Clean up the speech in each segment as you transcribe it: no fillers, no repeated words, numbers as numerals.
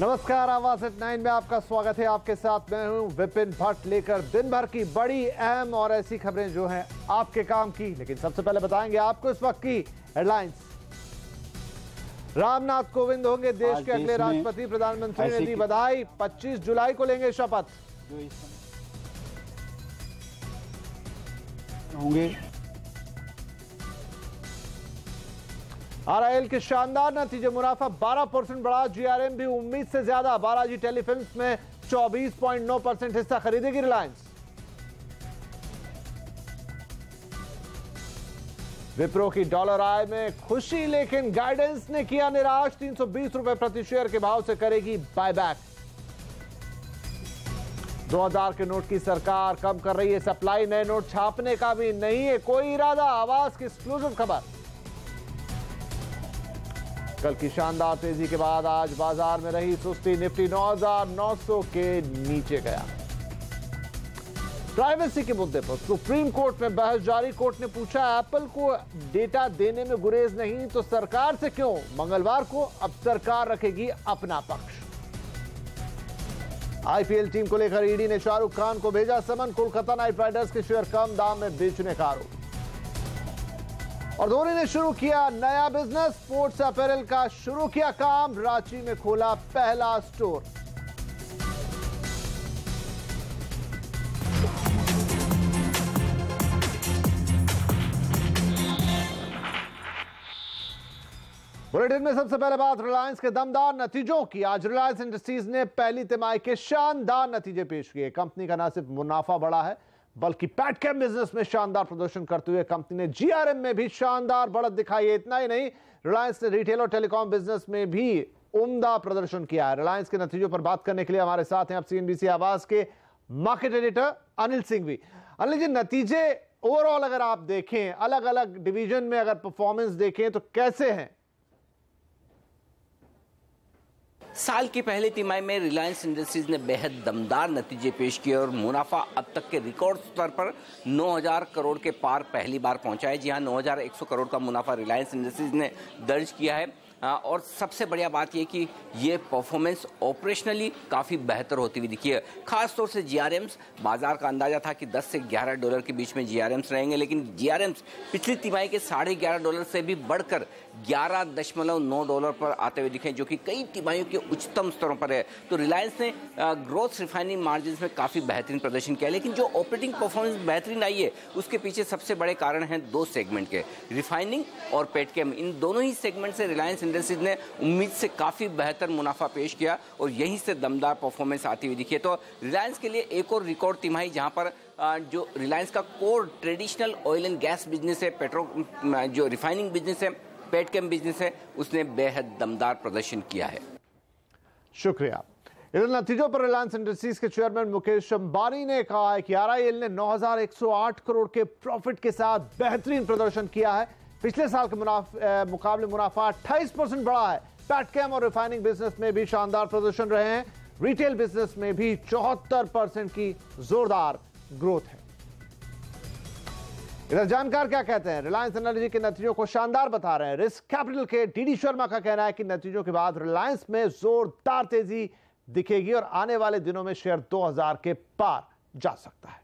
नमस्कार, आवाज एट 9 में आपका स्वागत है। आपके साथ मैं हूं विपिन भट्ट, लेकर दिन भर की बड़ी अहम और ऐसी खबरें जो हैं आपके काम की। लेकिन सबसे पहले बताएंगे आपको इस वक्त की हेडलाइंस। रामनाथ कोविंद होंगे देश के अगले राष्ट्रपति। प्रधानमंत्री ने दी बधाई। 25 जुलाई को लेंगे शपथ। होंगे आरआईएल के शानदार नतीजे, मुनाफा 12% बढ़ा। जीआरएम भी उम्मीद से ज्यादा। बालाजी टेलीफिल्म्स में 24.9% हिस्सा खरीदेगी रिलायंस। विप्रो की डॉलर आय में खुशी, लेकिन गाइडेंस ने किया निराश। 320 रुपए प्रति शेयर के भाव से करेगी बायबैक। 2000 के नोट की सरकार कम कर रही है सप्लाई। नए नोट छापने का भी नहीं है कोई इरादा। आवाज की एक्सक्लूसिव खबर। कल की शानदार तेजी के बाद आज बाजार में रही सुस्ती। निफ्टी 9,900 के नीचे गया। प्राइवेसी के मुद्दे पर सुप्रीम कोर्ट में बहस जारी। कोर्ट ने पूछा, एप्पल को डेटा देने में गुरेज नहीं तो सरकार से क्यों? मंगलवार को अब सरकार रखेगी अपना पक्ष। आईपीएल टीम को लेकर ईडी ने शाहरुख खान को भेजा समन। कोलकाता नाइट राइडर्स के शेयर कम दाम में बेचने का आरोप। और धोनी ने शुरू किया नया बिजनेस। स्पोर्ट्स अपैरल का शुरू किया काम। रांची में खोला पहला स्टोर। बुलेटिन में सबसे पहले बात रिलायंस के दमदार नतीजों की। आज रिलायंस इंडस्ट्रीज ने पहली तिमाही के शानदार नतीजे पेश किए। कंपनी का न सिर्फ मुनाफा बढ़ा है बल्कि पेटकेम बिजनेस में शानदार प्रदर्शन करते हुए कंपनी ने जीआरएम में भी शानदार बढ़त दिखाई है। इतना ही नहीं, रिलायंस ने रिटेल और टेलीकॉम बिजनेस में भी उम्दा प्रदर्शन किया है। रिलायंस के नतीजों पर बात करने के लिए हमारे साथ हैं अब सीएनबीसी आवाज के मार्केट एडिटर अनिल सिंह भी। अनिल जी, नतीजे ओवरऑल अगर आप देखें, अलग अलग डिवीजन में अगर परफॉर्मेंस देखें तो कैसे हैं? साल की पहली तिमाही में रिलायंस इंडस्ट्रीज ने बेहद दमदार नतीजे पेश किए और मुनाफा अब तक के रिकॉर्ड स्तर पर 9,000 करोड़ के पार पहली बार पहुंचा है। जी हां, 9,100 करोड़ का मुनाफा रिलायंस इंडस्ट्रीज ने दर्ज किया है। और सबसे बढ़िया बात यह कि ये परफॉर्मेंस ऑपरेशनली काफ़ी बेहतर होती हुई दिखी है। खास तौर से जीआरएम्स, बाजार का अंदाजा था कि 10 से 11 डॉलर के बीच में जीआरएम्स रहेंगे, लेकिन जीआरएम्स पिछली तिमाही के 11.5 डॉलर से भी बढ़कर 11.9 डॉलर पर आते हुए दिखे, जो कि कई तिमाहियों के उच्चतम स्तरों पर है। तो रिलायंस ने ग्रोथ रिफाइनिंग मार्जिन में काफ़ी बेहतरीन प्रदर्शन किया, लेकिन जो ऑपरेटिंग परफॉर्मेंस बेहतरीन आई है उसके पीछे सबसे बड़े कारण हैं दो सेगमेंट के, रिफाइनिंग और पेटकेम। इन दोनों ही सेगमेंट से रिलायंस इंडस्ट्रीज ने उम्मीद से काफी बेहतर मुनाफा पेश किया और यहीं से दमदार परफॉर्मेंस आती हुई दिखी है। तो रिलायंस के लिए एक और रिकॉर्ड तिमाही जहां पर जो रिलायंस का core traditional oil and gas business है, पेट्रो जो रिफाइनिंग बिजनेस है, पेटकेम बिजनेस है, उसने बेहद दमदार प्रदर्शन किया है। शुक्रिया। इधर नतीजों पर रिलायंस इंडस्ट्रीज के चेयरमैन मुकेश अंबानी ने कहा है कि आरआईएल ने 9,108 करोड़ के प्रॉफिट के साथ बेहतरीन प्रदर्शन किया है। पिछले साल के मुकाबले मुनाफा 28% बढ़ा है। पेटकेम और रिफाइनिंग बिजनेस में भी शानदार प्रदर्शन रहे हैं। रिटेल बिजनेस में भी 74% की जोरदार ग्रोथ है। इधर जानकार क्या कहते हैं? रिलायंस एनर्जी के नतीजों को शानदार बता रहे हैं। रिस्क कैपिटल के डीडी शर्मा का कहना है कि नतीजों के बाद रिलायंस में जोरदार तेजी दिखेगी और आने वाले दिनों में शेयर 2000 के पार जा सकता है।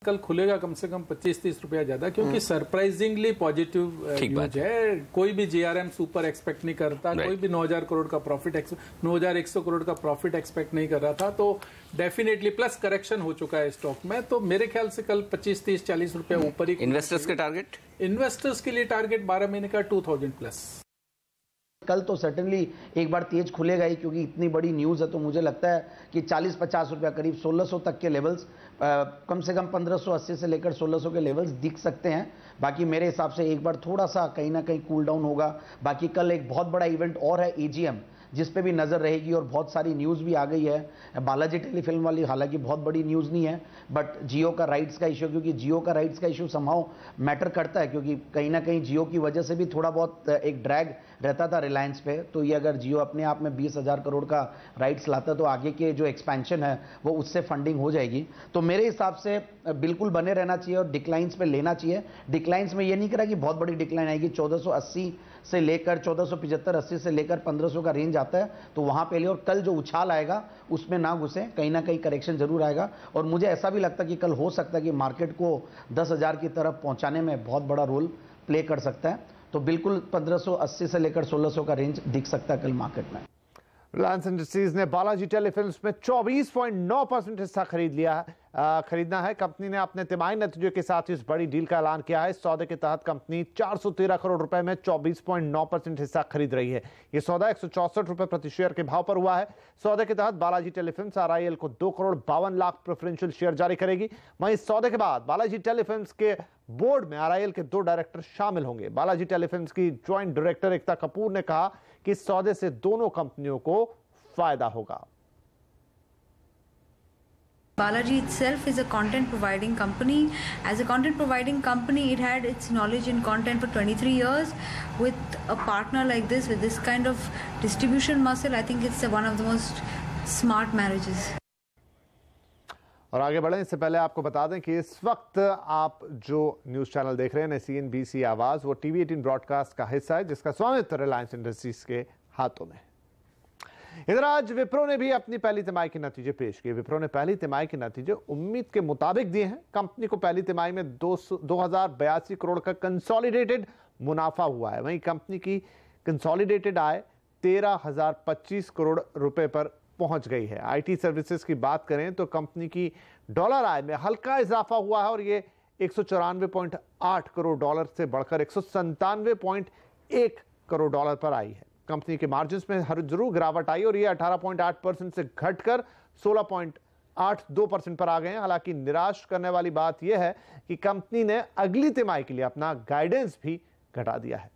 कल खुलेगा कम से कम 25-30 रुपया ज्यादा, क्योंकि सरप्राइजिंगली पॉजिटिव न्यूज है। कोई भी जीआरएम सुपर एक्सपेक्ट नहीं करता, कोई भी 9,000 करोड़ का प्रॉफिट 9,100 करोड़ का प्रॉफिट एक्सपेक्ट नहीं कर रहा था। तो डेफिनेटली प्लस करेक्शन हो चुका है स्टॉक में। तो मेरे ख्याल से कल 25-30-40 रुपया ऊपर ही। इन्वेस्टर्स के टारगेट, इन्वेस्टर्स के लिए टारगेट 12 महीने का 2000 प्लस। कल तो सर्टेनली एक बार तेज खुलेगा ही, क्योंकि इतनी बड़ी न्यूज़ है। तो मुझे लगता है कि 40-50 रुपया करीब 1600 तक के लेवल्स, कम से कम 1580 से लेकर 1600 के लेवल्स दिख सकते हैं। बाकी मेरे हिसाब से एक बार थोड़ा सा कहीं ना कहीं कूल डाउन होगा। बाकी कल एक बहुत बड़ा इवेंट और है, एजीएम, जिस पे भी नजर रहेगी और बहुत सारी न्यूज़ भी आ गई है। बालाजी टेलीफिल्म वाली हालांकि बहुत बड़ी न्यूज़ नहीं है, बट जियो का राइट्स का इशू, क्योंकि जियो का राइट्स का इशू समहाउ मैटर करता है, क्योंकि कहीं ना कहीं जियो की वजह से भी थोड़ा बहुत एक ड्रैग रहता था रिलायंस पे। तो ये अगर जियो अपने आप में 20,000 करोड़ का राइट्स लाता तो आगे के जो एक्सपेंशन है वो उससे फंडिंग हो जाएगी। तो मेरे हिसाब से बिल्कुल बने रहना चाहिए और डिक्लाइंस पे लेना चाहिए। डिक्लाइंस में ये नहीं करा कि बहुत बड़ी डिक्लाइन आएगी, 1480 से लेकर 1475-80 से लेकर 1500 का रेंज आता है, तो वहां पे ले। और कल जो उछाल आएगा उसमें ना घुसे, कहीं ना कहीं करेक्शन जरूर आएगा। और मुझे ऐसा भी लगता है कि कल हो सकता है कि मार्केट को 10,000 की तरफ पहुंचाने में बहुत बड़ा रोल प्ले कर सकता है। तो बिल्कुल 1580 से लेकर 1600 का रेंज दिख सकता है कल मार्केट में। रिलायंस इंडस्ट्रीज ने बालाजी टेलीफिल्म्स में 24.9% हिस्सा खरीदना है। कंपनी ने अपने तिमाही नतीजों के साथ इस बड़ी डील का ऐलान किया है। इस सौदे के तहत कंपनी 413 करोड़ रुपए में 24.9% हिस्सा खरीद रही है। यह सौदा 164 रुपए प्रति शेयर के भाव पर हुआ है। सौदे के तहत बालाजी टेलीफिल्म्स RIL को 2 करोड़ 52 लाख प्रेफरेंशियल शेयर जारी करेगी। वहीं इस सौदे के बाद बालाजी टेलीफिल्म्स के बोर्ड में RIL के 2 डायरेक्टर शामिल होंगे। बालाजी टेलीफिल्म्स की ज्वाइंट डायरेक्टर एकता कपूर ने कहा कि इस सौदे से दोनों कंपनियों को फायदा होगा। Balaji itself is a content providing company. As a content providing company, it had its knowledge in content for 23 years. With a partner like this, with this kind of distribution muscle, I think it's one of the most smart marriages. और आगे बढ़ें इससे पहले आपको बता दें कि इस वक्त आप जो न्यूज चैनल देख रहे हैं CNBC आवाज, वो TV18 ब्रॉडकास्ट का हिस्सा है, जिसका स्वामित्व रिलायंस इंडस्ट्रीज के हाथों में। इधर आज विप्रो ने भी अपनी पहली तिमाही के नतीजे पेश किए। विप्रो ने पहली तिमाही के नतीजे उम्मीद के मुताबिक दिए हैं। कंपनी को पहली तिमाही में 2082 करोड़ का कंसोलिडेटेड मुनाफा हुआ है। वहीं कंपनी की कंसोलिडेटेड आय 13,025 करोड़ रुपए पर पहुंच गई है। IT सर्विसेज की बात करें तो कंपनी की डॉलर आय में हल्का इजाफा हुआ है और ये 194.8 करोड़ डॉलर से बढ़कर 197.1 करोड़ डॉलर पर आई है। कंपनी के मार्जिन्स में हर जरूर गिरावट आई और ये 18.8% से घटकर 16.82% पर आ गए हैं। हालांकि निराश करने वाली बात यह है कि कंपनी ने अगली तिमाही के लिए अपना गाइडेंस भी घटा दिया है।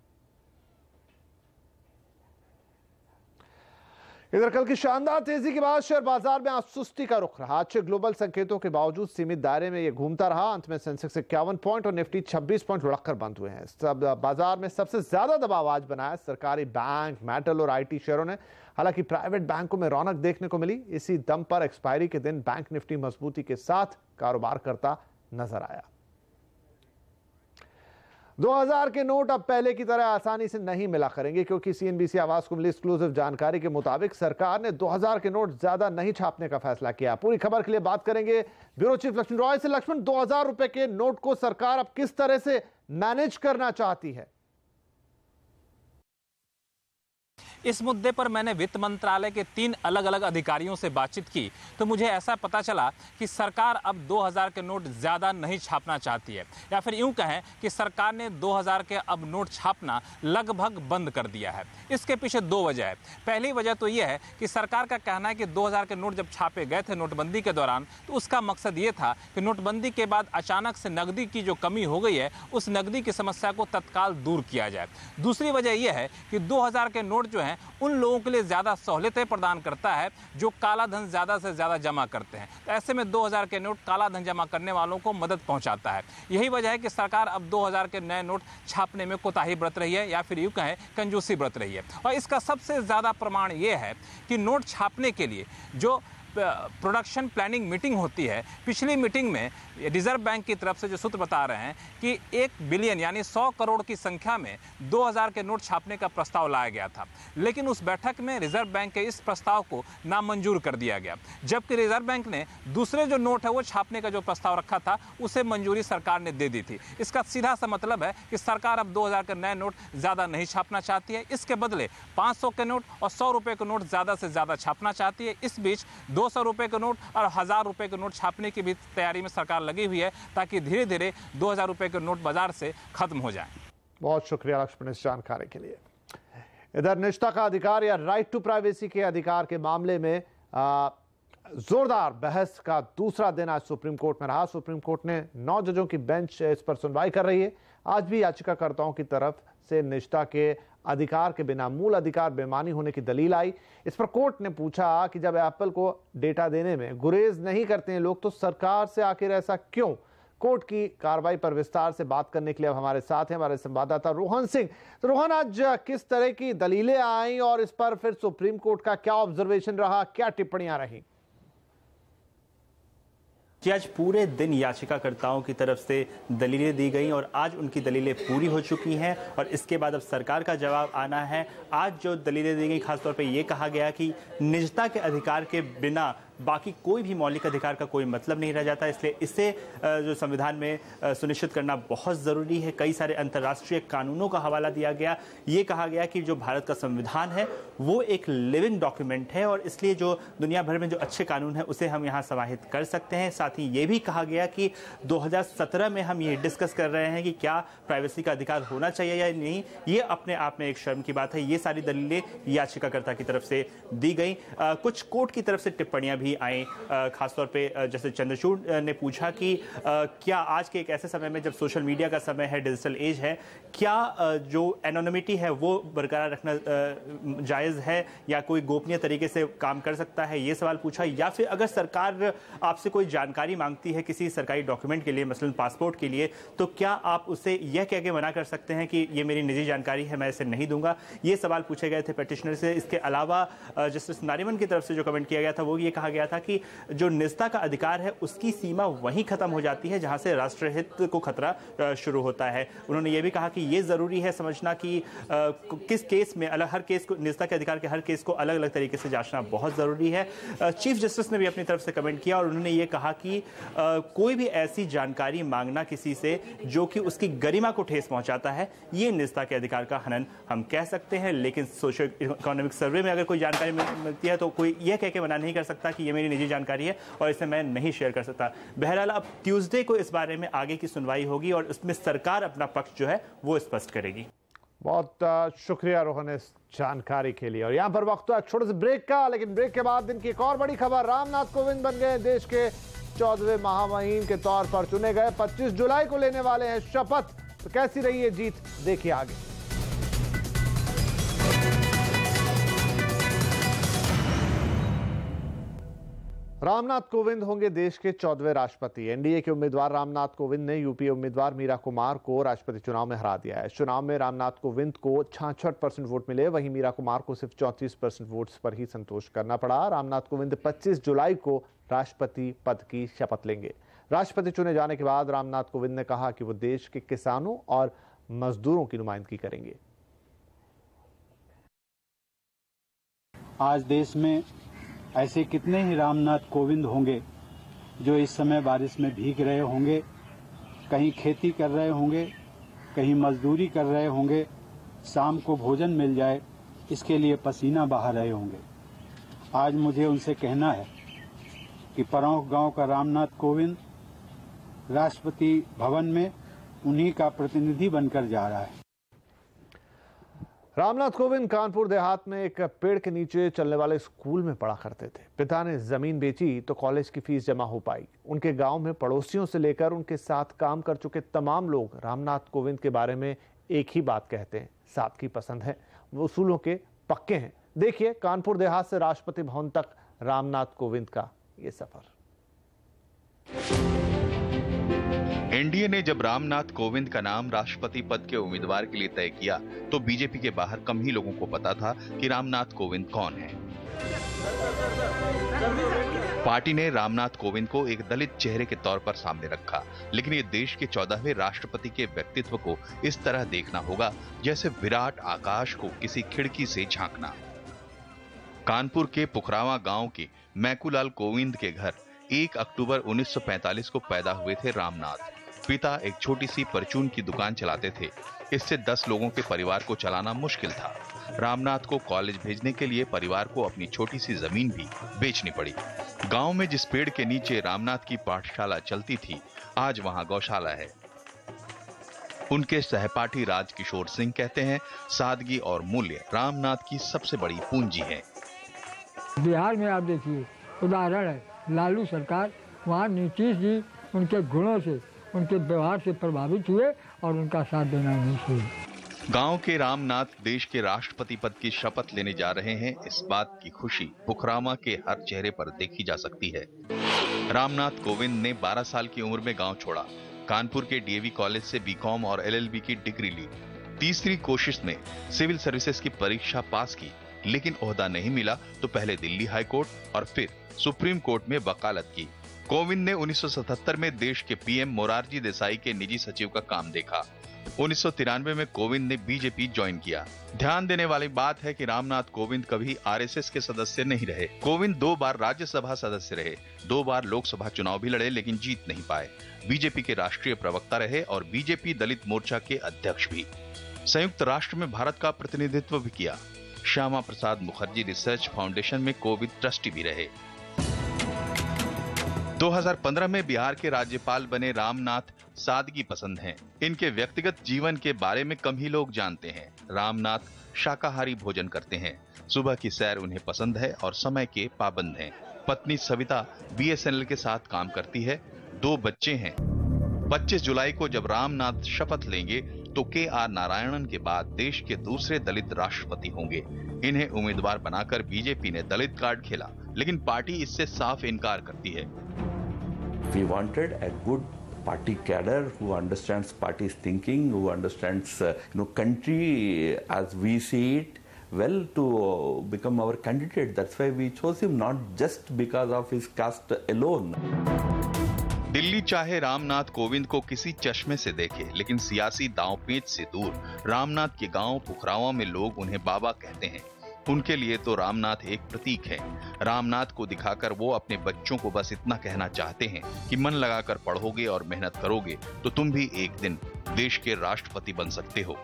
इधर कल की शानदार तेजी के बाद शेयर बाजार में आज सुस्ती का रुख रहा। अच्छे ग्लोबल संकेतों के बावजूद सीमित दायरे में यह घूमता रहा। अंत में सेंसेक्स 51 पॉइंट और निफ्टी 26 पॉइंट लुढ़ककर बंद हुए हैं। सब बाजार में सबसे ज्यादा दबाव आज बनाया सरकारी बैंक, मेटल और IT शेयरों ने। हालांकि प्राइवेट बैंकों में रौनक देखने को मिली। इसी दम पर एक्सपायरी के दिन बैंक निफ्टी मजबूती के साथ कारोबार करता नजर आया। 2000 के नोट अब पहले की तरह आसानी से नहीं मिला करेंगे, क्योंकि CNBC आवाज को मिली एक्सक्लूसिव जानकारी के मुताबिक सरकार ने 2000 के नोट ज्यादा नहीं छापने का फैसला किया। पूरी खबर के लिए बात करेंगे ब्यूरो चीफ लक्ष्मण रॉय से। लक्ष्मण, 2000 रुपए के नोट को सरकार अब किस तरह से मैनेज करना चाहती है? इस मुद्दे पर मैंने वित्त मंत्रालय के 3 अलग अलग अधिकारियों से बातचीत की तो मुझे ऐसा पता चला कि सरकार अब 2000 के नोट ज़्यादा नहीं छापना चाहती है, या फिर यूं कहें कि सरकार ने 2000 के अब नोट छापना लगभग बंद कर दिया है। इसके पीछे 2 वजह है। पहली वजह तो यह है कि सरकार का कहना है कि 2000 के नोट जब छापे गए थे नोटबंदी के दौरान, तो उसका मकसद ये था कि नोटबंदी के बाद अचानक से नकदी की जो कमी हो गई है, उस नकदी की समस्या को तत्काल दूर किया जाए। दूसरी वजह यह है कि 2000 के नोट जो है उन लोगों के लिए ज्यादा सहूलियतें प्रदान करता है जो काला धन ज्यादा से ज्यादा जमा करते हैं। तो ऐसे में 2000 के नोट काला धन जमा करने वालों को मदद पहुंचाता है। यही वजह है कि सरकार अब 2000 के नए नोट छापने में कोताही बरत रही है, या फिर यूं कहें कंजूसी बरत रही है। और इसका सबसे ज्यादा प्रमाण यह है कि नोट छापने के लिए जो प्रोडक्शन प्लानिंग मीटिंग होती है, पिछली मीटिंग में रिजर्व बैंक की तरफ से जो सूत्र बता रहे हैं कि 1 बिलियन यानी 100 करोड़ की संख्या में 2000 के नोट छापने का प्रस्ताव लाया गया था, लेकिन उस बैठक में रिजर्व बैंक के इस प्रस्ताव को नामंजूर कर दिया गया। जबकि रिजर्व बैंक ने दूसरे जो नोट है वो छापने का जो प्रस्ताव रखा था उसे मंजूरी सरकार ने दे दी थी। इसका सीधा सा मतलब है कि सरकार अब 2000 के नए नोट ज़्यादा नहीं छापना चाहती है, इसके बदले 500 के नोट और 100 रुपये के नोट ज़्यादा से ज़्यादा छापना चाहती है। इस बीच 200 रुपये के नोट और 1000 रुपये के नोट छापने की भी तैयारी में सरकार लगी हुई है, ताकि धीरे धीरे 2000 रुपये के नोट बाजार से खत्म हो जाएं। बहुत शुक्रिया लक्ष्मण इस जानकारी के लिए। इधर निजता का अधिकार या राइट टू प्राइवेसी के अधिकार के मामले में जोरदार बहस का दूसरा दिन आज सुप्रीम कोर्ट में रहा। सुप्रीम कोर्ट ने 9 जजों की बेंच इस पर सुनवाई कर रही है। आज भी याचिकाकर्ताओं की तरफ से निजता के अधिकार के बिना मूल अधिकार बेमानी होने की दलील आई। इस पर कोर्ट ने पूछा कि जब एप्पल को डेटा देने में गुरेज नहीं करते हैं लोग, तो सरकार से आखिर ऐसा क्यों? कोर्ट की कार्रवाई पर विस्तार से बात करने के लिए अब हमारे साथ हैं हमारे संवाददाता रोहन सिंह। तो रोहन, आज किस तरह की दलीलें आई और इस पर फिर सुप्रीम कोर्ट का क्या ऑब्जर्वेशन रहा, क्या टिप्पणियां रही? कि आज पूरे दिन याचिकाकर्ताओं की तरफ से दलीलें दी गई और आज उनकी दलीलें पूरी हो चुकी हैं और इसके बाद अब सरकार का जवाब आना है। आज जो दलीलें दी गई, खासतौर पे ये कहा गया कि निजता के अधिकार के बिना बाकी कोई भी मौलिक अधिकार का कोई मतलब नहीं रह जाता, इसलिए इसे जो संविधान में सुनिश्चित करना बहुत ज़रूरी है। कई सारे अंतर्राष्ट्रीय कानूनों का हवाला दिया गया। ये कहा गया कि जो भारत का संविधान है वो एक लिविंग डॉक्यूमेंट है और इसलिए जो दुनिया भर में जो अच्छे कानून है उसे हम यहाँ समाहित कर सकते हैं। साथ ही ये भी कहा गया कि 2017 में हम ये डिस्कस कर रहे हैं कि क्या प्राइवेसी का अधिकार होना चाहिए या नहीं, ये अपने आप में एक शर्म की बात है। ये सारी दलीलें याचिकाकर्ता की तरफ से दी गई। कुछ कोर्ट की तरफ से टिप्पणियां भी आई, खासतौर पे जैसे चंद्रचूड़ ने पूछा कि क्या आज के एक ऐसे समय में जब सोशल मीडिया का समय है, डिजिटल एज है, क्या जो एनोनिमिटी है वो बरकरार रखना जायज़ है या कोई गोपनीय तरीके से काम कर सकता है, ये सवाल पूछा। या फिर अगर सरकार आपसे कोई जानकारी मांगती है किसी सरकारी डॉक्यूमेंट के लिए, मसलन पासपोर्ट के लिए, तो क्या आप उसे यह कह के मना कर सकते हैं कि ये मेरी निजी जानकारी है, मैं इसे नहीं दूंगा? ये सवाल पूछे गए थे पेटिशनर से। इसके अलावा जस्टिस नारिमन की तरफ से जो कमेंट किया गया था वो ये कहा गया था कि जो निजता का अधिकार है उसकी सीमा वहीं खत्म हो जाती है जहां से राष्ट्रहित को खतरा शुरू होता है। उन्होंने ये भी कहा कि ये जरूरी है समझना कि किस केस में हर केस को, निजता के अधिकार के हर केस को अलग अलग तरीके से जांचना बहुत जरूरी है। चीफ जस्टिस ने भी अपनी तरफ से कमेंट किया और उन्होंने ये कहा कि कोई भी ऐसी जानकारी मांगना किसी से जो कि उसकी गरिमा को ठेस पहुंचाता है, ये निजता के अधिकार का हनन हम कह सकते हैं। लेकिन सोशो इकोनॉमिक सर्वे में अगर कोई जानकारी मिलती है तो कोई यह कह के मना नहीं कर सकता कि ये मेरी निजी जानकारी है और इसे मैं नहीं शेयर कर सकता। बहरहाल अब ट्यूसडे को इस बारे में आगे की सुनवाई होगी और इसमें सरकार अपना पक्ष जो है वो स्पष्ट करेगी। बहुत शुक्रिया रोहन इस जानकारी के लिए। और यहां पर वक्त हुआ छोटे से ब्रेक का, लेकिन ब्रेक के बाद दिन की एक और बड़ी खबर, रामनाथ कोविंद बन गए देश के 14वें महामहिम के तौर पर चुने गए। 25 जुलाई को लेने वाले हैं शपथ। तो कैसी रही ये जीत, देखिए आगे। रामनाथ कोविंद होंगे देश के 14वें राष्ट्रपति। एनडीए के उम्मीदवार रामनाथ कोविंद ने यूपीए उम्मीदवार मीरा कुमार को राष्ट्रपति चुनाव में हरा दिया है। इस चुनाव में रामनाथ कोविंद को 66% वोट मिले, वहीं मीरा कुमार को सिर्फ 34% वोट्स पर ही संतोष करना पड़ा। रामनाथ कोविंद 25 जुलाई को राष्ट्रपति पद की शपथ लेंगे। राष्ट्रपति चुने जाने के बाद रामनाथ कोविंद ने कहा कि वो देश के किसानों और मजदूरों की नुमाइंदगी करेंगे। आज देश में ऐसे कितने ही रामनाथ कोविंद होंगे जो इस समय बारिश में भीग रहे होंगे, कहीं खेती कर रहे होंगे, कहीं मजदूरी कर रहे होंगे, शाम को भोजन मिल जाए इसके लिए पसीना बहा रहे होंगे। आज मुझे उनसे कहना है कि परौंख गांव का रामनाथ कोविंद राष्ट्रपति भवन में उन्हीं का प्रतिनिधि बनकर जा रहा है। रामनाथ कोविंद कानपुर देहात में एक पेड़ के नीचे चलने वाले स्कूल में पढ़ा करते थे। पिता ने जमीन बेची तो कॉलेज की फीस जमा हो पाई। उनके गांव में पड़ोसियों से लेकर उनके साथ काम कर चुके तमाम लोग रामनाथ कोविंद के बारे में एक ही बात कहते हैं, सादगी पसंद है, वो उसूलों के पक्के हैं। देखिए कानपुर देहात से राष्ट्रपति भवन तक रामनाथ कोविंद का ये सफर। एनडीए ने जब रामनाथ कोविंद का नाम राष्ट्रपति पद के उम्मीदवार के लिए तय किया तो बीजेपी के बाहर कम ही लोगों को पता था कि रामनाथ कोविंद कौन है। पार्टी ने रामनाथ कोविंद को एक दलित चेहरे के तौर पर सामने रखा, लेकिन ये देश के 14वें राष्ट्रपति के व्यक्तित्व को इस तरह देखना होगा जैसे विराट आकाश को किसी खिड़की से झांकना। कानपुर के पुखरावा गांव के मैकूलाल कोविंद के घर 1 अक्टूबर 1945 को पैदा हुए थे रामनाथ। पिता एक छोटी सी परचून की दुकान चलाते थे। इससे 10 लोगों के परिवार को चलाना मुश्किल था। रामनाथ को कॉलेज भेजने के लिए परिवार को अपनी छोटी सी जमीन भी बेचनी पड़ी। गांव में जिस पेड़ के नीचे रामनाथ की पाठशाला चलती थी, आज वहां गौशाला है। उनके सहपाठी राजकिशोर सिंह कहते हैं, सादगी और मूल्य रामनाथ की सबसे बड़ी पूंजी है। बिहार में आप देखिए उदाहरण है, लालू सरकार, वहाँ नीतीश जी उनके गुणों से, उनके व्यवहार से प्रभावित हुए और उनका साथ देना नहीं चाहिए। गांव के रामनाथ देश के राष्ट्रपति पद की शपथ लेने जा रहे हैं, इस बात की खुशी पुखरावा के हर चेहरे पर देखी जा सकती है। रामनाथ कोविंद ने 12 साल की उम्र में गांव छोड़ा। कानपुर के डीएवी कॉलेज से बीकॉम और एलएलबी की डिग्री ली। तीसरी कोशिश में सिविल सर्विसेज की परीक्षा पास की, लेकिन ओहदा नहीं मिला तो पहले दिल्ली हाई कोर्ट और फिर सुप्रीम कोर्ट में वकालत की। कोविंद ने 1977 में देश के पीएम मोरारजी देसाई के निजी सचिव का काम देखा। 1993 में कोविंद ने बीजेपी ज्वाइन किया। ध्यान देने वाली बात है कि रामनाथ कोविंद कभी आरएसएस के सदस्य नहीं रहे। कोविंद 2 बार राज्यसभा सदस्य रहे, 2 बार लोकसभा चुनाव भी लड़े लेकिन जीत नहीं पाए। बीजेपी के राष्ट्रीय प्रवक्ता रहे और बीजेपी दलित मोर्चा के अध्यक्ष भी। संयुक्त राष्ट्र में भारत का प्रतिनिधित्व भी किया। श्यामा प्रसाद मुखर्जी रिसर्च फाउंडेशन में कोविंद ट्रस्टी भी रहे। 2015 में बिहार के राज्यपाल बने रामनाथ सादगी पसंद हैं। इनके व्यक्तिगत जीवन के बारे में कम ही लोग जानते हैं। रामनाथ शाकाहारी भोजन करते हैं। सुबह की सैर उन्हें पसंद है और समय के पाबंद हैं। पत्नी सविता बीएसएनएल के साथ काम करती है। 2 बच्चे हैं। 25 जुलाई को जब रामनाथ शपथ लेंगे तो के.आर. नारायणन के बाद देश के दूसरे दलित राष्ट्रपति होंगे। इन्हें उम्मीदवार बनाकर बीजेपी ने दलित कार्ड खेला, लेकिन पार्टी इससे साफ इनकार करती है। We wanted a good party cadre who understands party's thinking, who understands country as we see it well to become our candidate. That's why we chose him, not just because of his caste alone. Delhi चाहे रामनाथ कोविंद को किसी चश्मे से देखे, लेकिन सियासी दांवपेच से दूर रामनाथ के गांव फुकरावा में लोग उन्हें बाबा कहते हैं। उनके लिए तो रामनाथ एक प्रतीक है। रामनाथ को दिखाकर वो अपने बच्चों को बस इतना कहना चाहते हैं कि मन लगाकर पढ़ोगे और मेहनत करोगे तो तुम भी एक दिन देश के राष्ट्रपति बन सकते हो।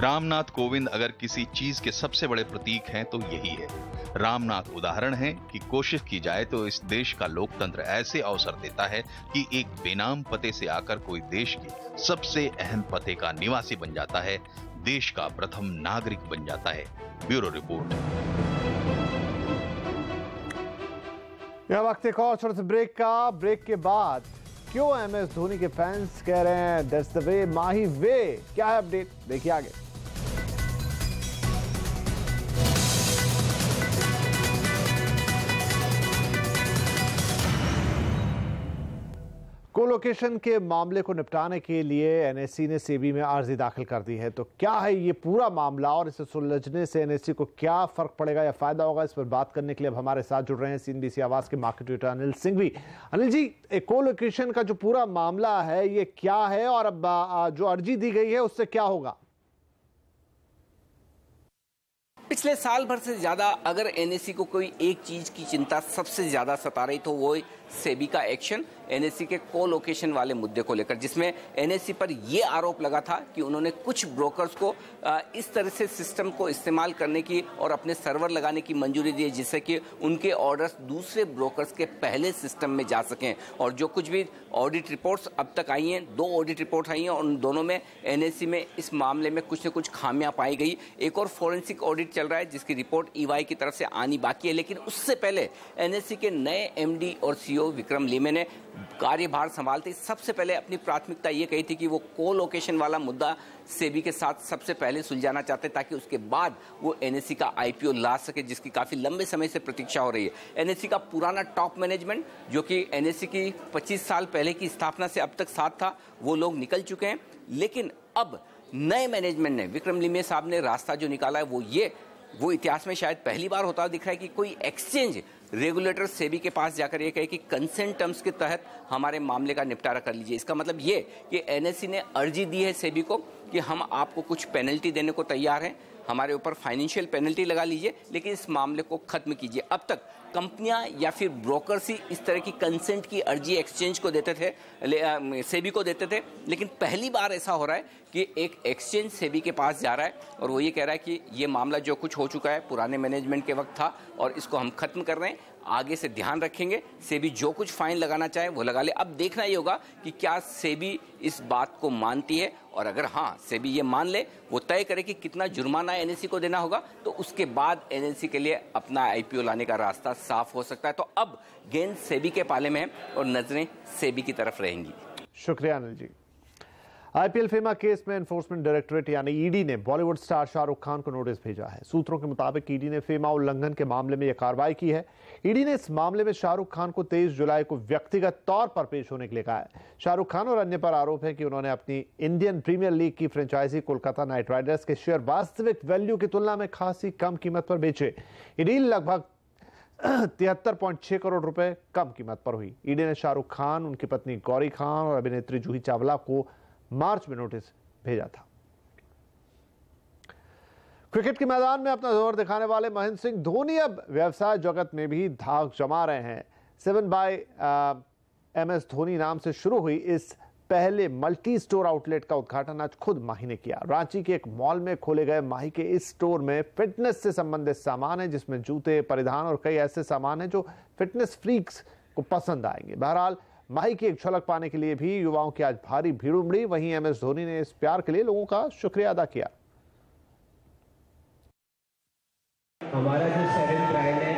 रामनाथ कोविंद अगर किसी चीज के सबसे बड़े प्रतीक हैं तो यही है। रामनाथ उदाहरण है कि कोशिश की जाए तो इस देश का लोकतंत्र ऐसे अवसर देता है कि एक बेनाम पते से आकर कोई देश के सबसे अहम पते का निवासी बन जाता है, देश का प्रथम नागरिक बन जाता है। Bureau report. यह वक्त एक और छोटे से ब्रेक का। ब्रेक के बाद क्यों MS धोनी के फैंस कह रहे हैं दैट्स द वे माही वे, क्या है अपडेट, देखिए आगे। कोलोकेशन के मामले को निपटाने के लिए NSE ने सेबी में अर्जी दाखिल कर दी है। तो क्या है ये पूरा मामला और इसे सुलझने से NSE को क्या फर्क पड़ेगा या फायदा होगा, इस पर बात करने के लिए अब हमारे साथ जुड़ रहे हैं CNBC आवाज के market editor Anil Singhvi. Anil ji, colocation का जो पूरा मामला है ये क्या है और अब जो अर्जी दी गई है उससे क्या होगा? पिछले साल भर से ज्यादा अगर NSE को कोई एक चीज की चिंता सबसे ज्यादा सता रही तो वो सेबी का एक्शन NSE के कोलोकेशन वाले मुद्दे को लेकर, जिसमें NSE पर यह आरोप लगा था कि उन्होंने कुछ ब्रोकर्स को इस तरह से सिस्टम को इस्तेमाल करने की और अपने सर्वर लगाने की मंजूरी दी जिससे कि उनके ऑर्डर्स दूसरे ब्रोकर्स के पहले सिस्टम में जा सकें। और जो कुछ भी ऑडिट रिपोर्ट्स अब तक आई हैं, 2 ऑडिट रिपोर्ट आई हैं और उन दोनों में NSE में इस मामले में कुछ न कुछ खामियां पाई गई। एक और फॉरेंसिक ऑडिट चल रहा है जिसकी रिपोर्ट EY की तरफ से आनी बाकी है। लेकिन उससे पहले NSE के नए MD और CEO विक्रम लीमे ने कार्यभार संभालते सबसे पहले अपनी प्राथमिकता ये कही थी कि वो कोलोकेशन वाला मुद्दा सेबी के साथ सबसे पहले सुलझाना चाहते ताकि उसके बाद वो NSE का IPO ला सके, जिसकी काफी लंबे समय से प्रतीक्षा हो रही है। NSE का पुराना टॉप मैनेजमेंट जो कि NSE की 25 साल पहले की स्थापना से अब तक साथ था, वो लोग निकल चुके हैं। लेकिन अब नए मैनेजमेंट ने, विक्रम लीमे साहब ने रास्ता जो निकाला है वो इतिहास में शायद पहली बार होता दिख रहा है कि कोई एक्सचेंज रेगुलेटर सेबी के पास जाकर ये कहे कि कंसेंट टर्म्स के तहत हमारे मामले का निपटारा कर लीजिए। इसका मतलब ये कि NSE ने अर्जी दी है सेबी को कि हम आपको कुछ पेनल्टी देने को तैयार हैं, हमारे ऊपर फाइनेंशियल पेनल्टी लगा लीजिए, लेकिन इस मामले को खत्म कीजिए। अब तक कंपनियां या फिर ब्रोकर्स ही इस तरह की कंसेंट की अर्जी एक्सचेंज को देते थे, सेबी को देते थे, लेकिन पहली बार ऐसा हो रहा है कि एक एक्सचेंज सेबी के पास जा रहा है और वो ये कह रहा है कि ये मामला जो कुछ हो चुका है पुराने मैनेजमेंट के वक्त था और इसको हम खत्म कर रहे हैं, आगे से ध्यान रखेंगे, सेबी जो कुछ फाइन लगाना चाहे वो लगा ले। अब देखना ही होगा कि क्या सेबी इस बात को मानती है और अगर हाँ सेबी ये मान ले, वो तय करे कि कितना जुर्माना NSE को देना होगा, तो उसके बाद NSE के लिए अपना IPO लाने का रास्ता साफ हो सकता है। तो अब गेंद सेबी के पाले में है और नजरें सेबी की तरफ रहेंगी। शुक्रिया Anil ji. IPL FEMA case में एनफोर्समेंट डायरेक्टरेट यानी ED ने बॉलीवुड स्टार शाहरुख खान को नोटिस भेजा है। सूत्रों के मुताबिक ED ने फेमा उल्लंघन के मामले में यह कार्रवाई की है। ED ने इस मामले में शाहरुख खान को 23 जुलाई को व्यक्तिगत तौर पर पेश होने के लिए कहा है। शाहरुख खान और अन्य पर आरोप है कि उन्होंने अपनी इंडियन प्रीमियर लीग की फ्रेंचाइजी कोलकाता नाइट राइडर्स के शेयर वास्तविक वैल्यू की तुलना में खासी कम कीमत पर बेचे। ED लगभग 73.6 करोड़ रुपए कम कीमत पर हुई। ईडी ने शाहरुख खान, उनकी पत्नी गौरी खान और अभिनेत्री जूही चावला को मार्च में नोटिस भेजा था। क्रिकेट के मैदान में अपना जोर दिखाने वाले महेंद्र सिंह धोनी अब व्यवसाय जगत में भी धाक जमा रहे हैं। 7 बाय MS धोनी नाम से शुरू हुई इस पहले मल्टी स्टोर आउटलेट का उद्घाटन आज खुद माही ने किया। रांची के एक मॉल में खोले गए माही के इस स्टोर में फिटनेस से संबंधित सामान है, जिसमें जूते, परिधान और कई ऐसे सामान हैं जो फिटनेस फ्रीक्स को पसंद आएंगे। बहरहाल माही की एक झलक पाने के लिए भी युवाओं की आज भारी भीड़ उमड़ी। वहीं MS धोनी ने इस प्यार के लिए लोगों का शुक्रिया अदा किया। हमारा जो 7 ब्रांड है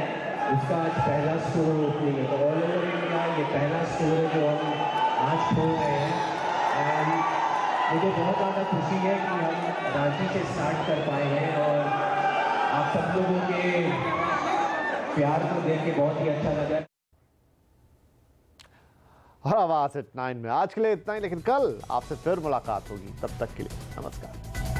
उसका आज पहला स्टोर ओपनिंग है। तो ऑल ओवर इंडिया ये पहला स्टोर है जो हम आज खोल रहे हैं। एंड मुझे बहुत ज़्यादा खुशी है कि हम रांची से स्टार्ट कर पाए हैं और आप सब लोगों के प्यार को देख के बहुत ही अच्छा लगा। और आवाज एट 9 में आज के लिए इतना ही, लेकिन कल आपसे फिर मुलाकात होगी। तब तक के लिए नमस्कार।